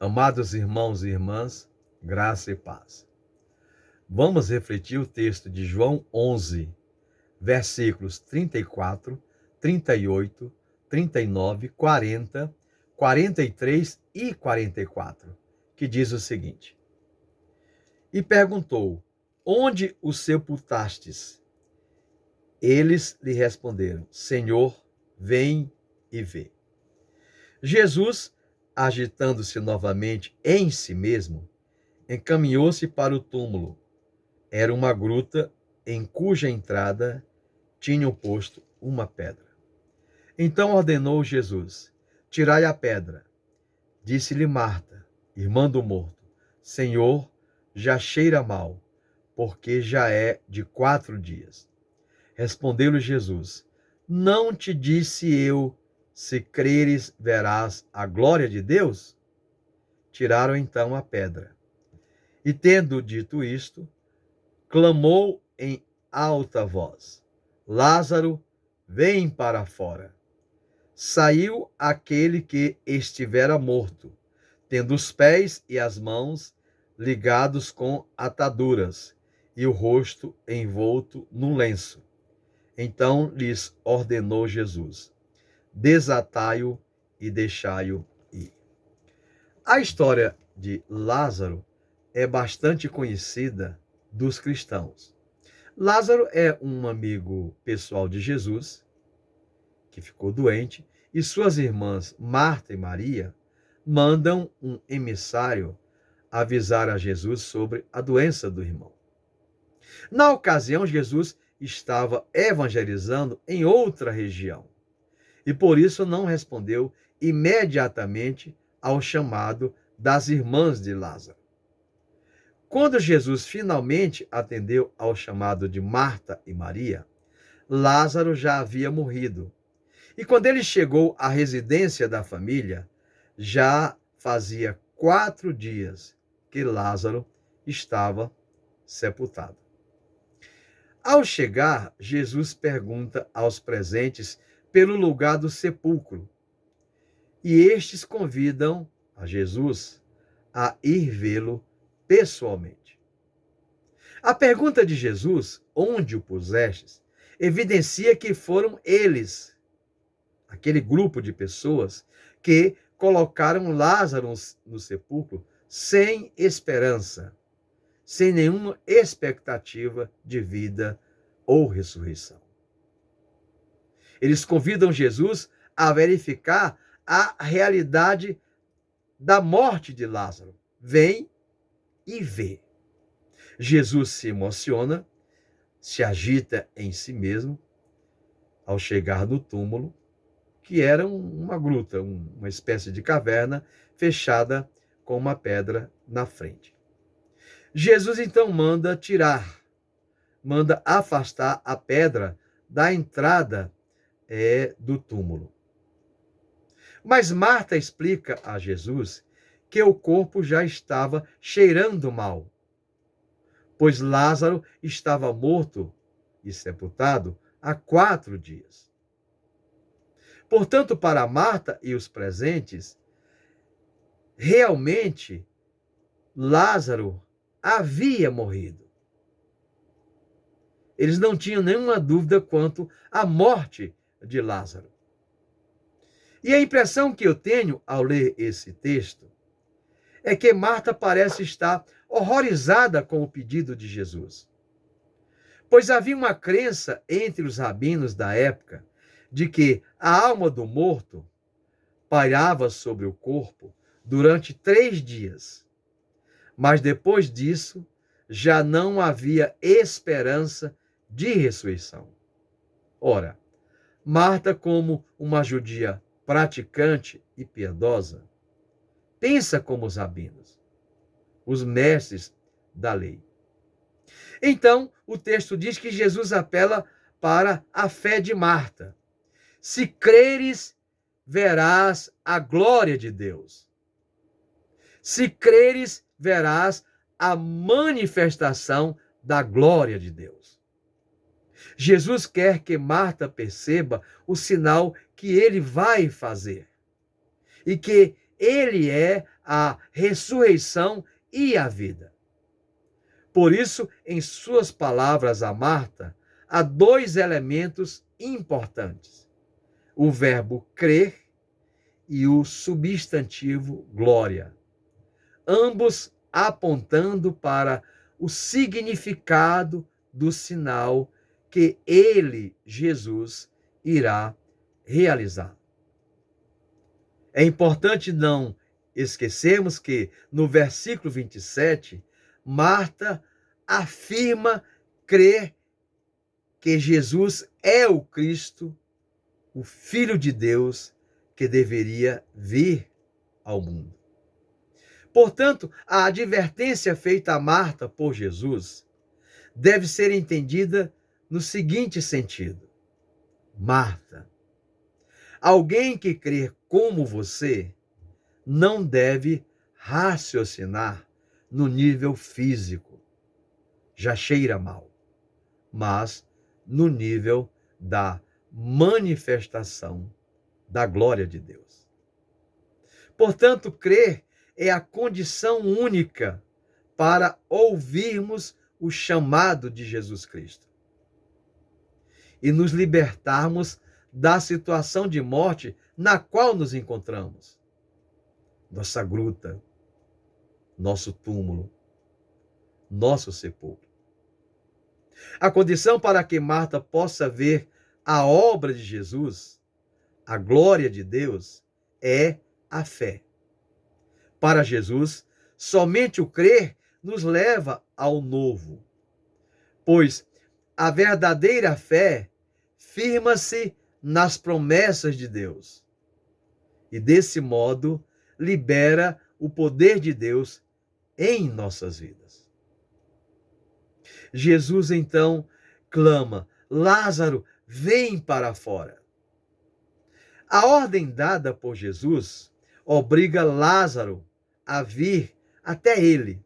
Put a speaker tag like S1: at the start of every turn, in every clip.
S1: Amados irmãos e irmãs, graça e paz. Vamos refletir o texto de João 11, versículos 34, 38, 39, 40, 43 e 44, que diz o seguinte: E perguntou: Onde o sepultastes? Eles lhe responderam: Senhor, vem e vê. Jesus, agitando-se novamente em si mesmo, encaminhou-se para o túmulo. Era uma gruta em cuja entrada tinham posto uma pedra. Então ordenou Jesus: Tirai a pedra. Disse-lhe Marta, irmã do morto: Senhor, já cheira mal, porque já é de 4 dias. Respondeu-lhe Jesus: Não te disse eu, se creres, verás a glória de Deus? Tiraram então a pedra. E tendo dito isto, clamou em alta voz: Lázaro, vem para fora. Saiu aquele que estivera morto, tendo os pés e as mãos ligados com ataduras, e o rosto envolto num lenço. Então lhes ordenou Jesus: Desatai-o e deixai-o ir. A história de Lázaro é bastante conhecida dos cristãos. Lázaro é um amigo pessoal de Jesus, que ficou doente, e suas irmãs Marta e Maria mandam um emissário avisar a Jesus sobre a doença do irmão. Na ocasião, Jesus estava evangelizando em outra região e por isso não respondeu imediatamente ao chamado das irmãs de Lázaro. Quando Jesus finalmente atendeu ao chamado de Marta e Maria, Lázaro já havia morrido. E quando ele chegou à residência da família, já fazia 4 dias que Lázaro estava sepultado. Ao chegar, Jesus pergunta aos presentes pelo lugar do sepulcro, e estes convidam a Jesus a ir vê-lo pessoalmente. A pergunta de Jesus, onde o pusestes, evidencia que foram eles, aquele grupo de pessoas, que colocaram Lázaro no sepulcro sem esperança, sem nenhuma expectativa de vida ou ressurreição. Eles convidam Jesus a verificar a realidade da morte de Lázaro. Vem e vê. Jesus se emociona, se agita em si mesmo ao chegar no túmulo, que era uma gruta, uma espécie de caverna fechada com uma pedra na frente. Jesus então manda afastar a pedra da entrada do túmulo. Mas Marta explica a Jesus que o corpo já estava cheirando mal, pois Lázaro estava morto e sepultado há 4 dias. Portanto, para Marta e os presentes, realmente Lázaro havia morrido. Eles não tinham nenhuma dúvida quanto à morte de Lázaro. E a impressão que eu tenho ao ler esse texto é que Marta parece estar horrorizada com o pedido de Jesus. Pois havia uma crença entre os rabinos da época de que a alma do morto pairava sobre o corpo durante 3 dias. Mas depois disso, já não havia esperança de ressurreição. Ora, Marta, como uma judia praticante e piedosa, pensa como os rabinos, os mestres da lei. Então, o texto diz que Jesus apela para a fé de Marta. Se creres, verás a glória de Deus. Se creres, verás a manifestação da glória de Deus. Jesus quer que Marta perceba o sinal que ele vai fazer e que ele é a ressurreição e a vida. Por isso, em suas palavras a Marta, há dois elementos importantes: o verbo crer e o substantivo glória, ambos apontando para o significado do sinal que ele, Jesus, irá realizar. É importante não esquecermos que, no versículo 27, Marta afirma crer que Jesus é o Cristo, o Filho de Deus, que deveria vir ao mundo. Portanto, a advertência feita a Marta por Jesus deve ser entendida no seguinte sentido: Marta, alguém que crê como você não deve raciocinar no nível físico, já cheira mal, mas no nível da manifestação da glória de Deus. Portanto, crer é a condição única para ouvirmos o chamado de Jesus Cristo e nos libertarmos da situação de morte na qual nos encontramos. Nossa gruta, nosso túmulo, nosso sepulcro. A condição para que Marta possa ver a obra de Jesus, a glória de Deus, é a fé. Para Jesus, somente o crer nos leva ao novo, pois a verdadeira fé firma-se nas promessas de Deus e, desse modo, libera o poder de Deus em nossas vidas. Jesus, então, clama: Lázaro, vem para fora. A ordem dada por Jesus obriga Lázaro a vir até ele,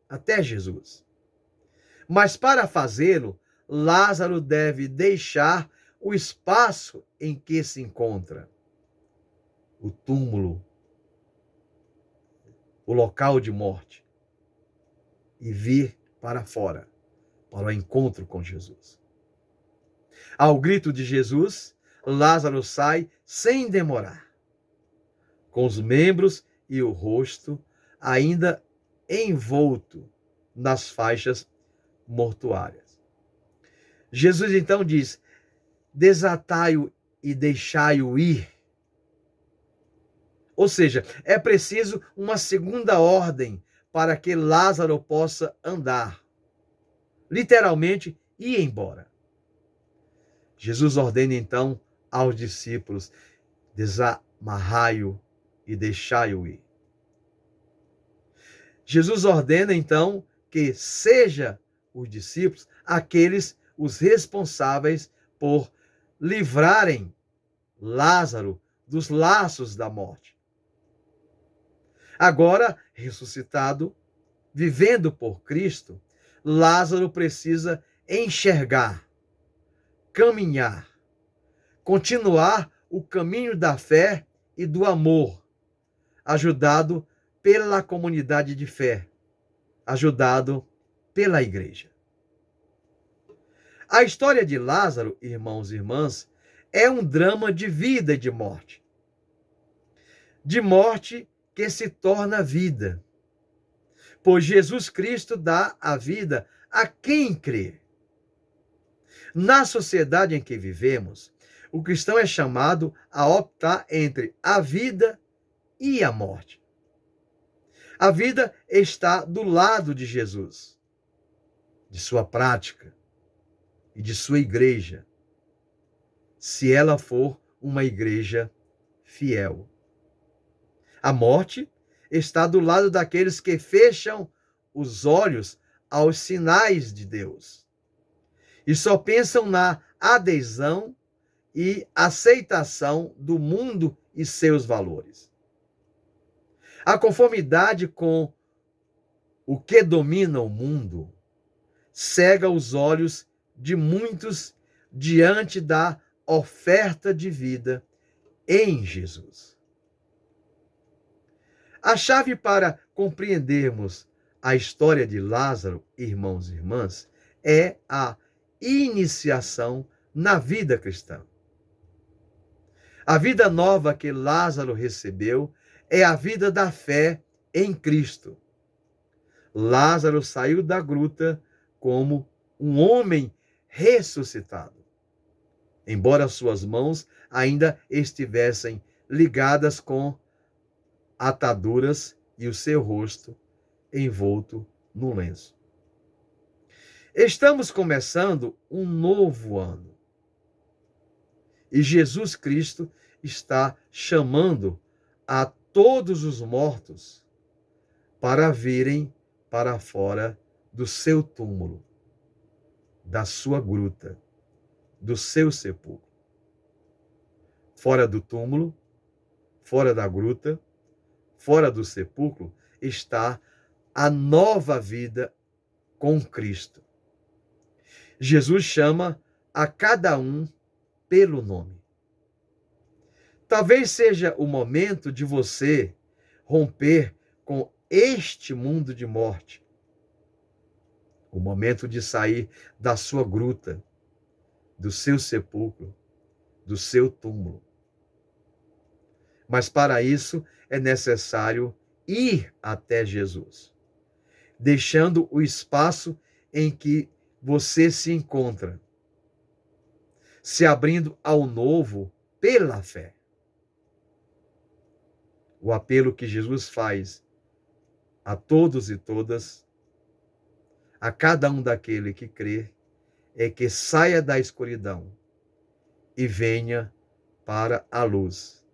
S1: até Jesus. Mas para fazê-lo, Lázaro deve deixar o espaço em que se encontra, o túmulo, o local de morte, e vir para fora, para o encontro com Jesus. Ao grito de Jesus, Lázaro sai sem demorar, com os membros e o rosto ainda envolto nas faixas mortuárias. Jesus então diz: desatai-o e deixai-o ir. Ou seja, é preciso uma segunda ordem para que Lázaro possa andar, literalmente ir embora. Jesus ordena então aos discípulos: desamarrai-o e deixai-o ir. Jesus ordena então que seja os discípulos aqueles os responsáveis por livrarem Lázaro dos laços da morte. Agora, ressuscitado, vivendo por Cristo, Lázaro precisa enxergar, caminhar, continuar o caminho da fé e do amor, ajudado pela comunidade de fé, ajudado pela igreja. A história de Lázaro, irmãos e irmãs, é um drama de vida e de morte. De morte que se torna vida, pois Jesus Cristo dá a vida a quem crê. Na sociedade em que vivemos, o cristão é chamado a optar entre a vida e a morte. A vida está do lado de Jesus, de sua prática e de sua igreja, se ela for uma igreja fiel. A morte está do lado daqueles que fecham os olhos aos sinais de Deus e só pensam na adesão e aceitação do mundo e seus valores. A conformidade com o que domina o mundo cega os olhos de muitos diante da oferta de vida em Jesus. A chave para compreendermos a história de Lázaro, irmãos e irmãs, é a iniciação na vida cristã. A vida nova que Lázaro recebeu é a vida da fé em Cristo. Lázaro saiu da gruta como um homem ressuscitado, embora suas mãos ainda estivessem ligadas com ataduras e o seu rosto envolto no lenço. Estamos começando um novo ano. E Jesus Cristo está chamando a todos os mortos para virem para fora do seu túmulo, da sua gruta, do seu sepulcro. Fora do túmulo, fora da gruta, fora do sepulcro, está a nova vida com Cristo. Jesus chama a cada um pelo nome. Talvez seja o momento de você romper com este mundo de morte. O momento de sair da sua gruta, do seu sepulcro, do seu túmulo. Mas para isso é necessário ir até Jesus, deixando o espaço em que você se encontra, se abrindo ao novo pela fé. O apelo que Jesus faz a todos e todas, a cada um daquele que crê, é que saia da escuridão e venha para a luz.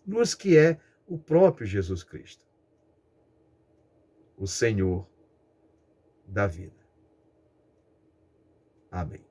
S1: Luz que é o próprio Jesus Cristo, o Senhor da vida. Amém.